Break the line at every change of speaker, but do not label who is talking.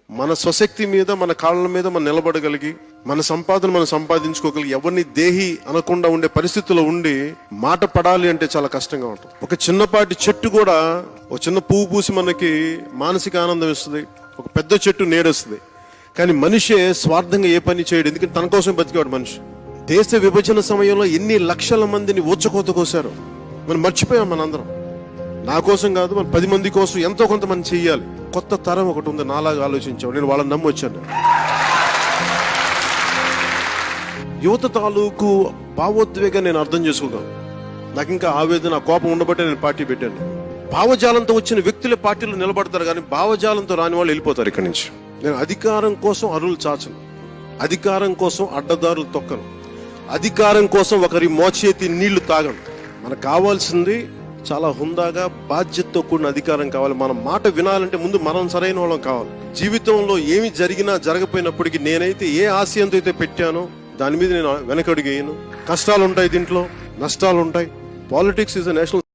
మన స్వశక్తి మీద, మన కాళ్ళ మీద మనం నిలబడగలిగి, మన సంపాదన మనం సంపాదించుకోగలిగి, ఎవరిని దేహి అనకుండా ఉండే పరిస్థితుల్లో ఉండి మాట పడాలి అంటే చాలా కష్టంగా ఉంటుంది. ఒక చిన్నపాటి చెట్టు కూడా, ఒక చిన్న పువ్వు పూసి మనకి మానసిక ఆనందం ఇస్తుంది, ఒక పెద్ద చెట్టు నీడొస్తుంది. కానీ మనిషే స్వార్థంగా ఏ పని చేయడు, ఎందుకంటే తన కోసం బతికేవాడు మనిషి. దేశ విభజన సమయంలో ఎన్ని లక్షల మందిని ఊచకోత కోసారు, మనం మర్చిపోయాం. మనందరం నా కోసం కాదు, మన 10 మంది కోసం ఎంతో కొంత మనం చెయ్యాలి. కొత్త తరం ఒకటి ఉంది, నాలాగా ఆలోచించాం. నేను వాళ్ళని నమ్మొచ్చాను. యువత తాలూకు భావోద్వేగా నేను అర్థం చేసుకోగలను. నాకు ఇంకా ఆవేదన, కోపం ఉండబట్టే నేను పార్టీ పెట్టాను. భావజాలంతో వచ్చిన వ్యక్తులే పార్టీలో నిలబడతారు, కానీ భావజాలంతో రాని వాళ్ళు వెళ్ళిపోతారు ఇక్కడి నుంచి. నేను అధికారం కోసం అరువులు చాచను, అధికారం కోసం అడ్డదారులు తొక్కను, అధికారం కోసం ఒకరి మోచేతి నీళ్లు తాగను. మనకు కావాల్సింది చాలా హుందాగా, బాధ్యతతో కూడిన అధికారం కావాలి. మన మాట వినాలంటే ముందు మనం సరైన వాళ్ళం కావాలి. జీవితంలో ఏమి జరిగినా జరగపోయినప్పటికీ నేనైతే ఏ ఆశయంతో అయితే పెట్టానో దాని మీద నేను వెనకడుగేయను. కష్టాలు ఉంటాయి, దీంట్లో నష్టాలు ఉంటాయి. Politics is a national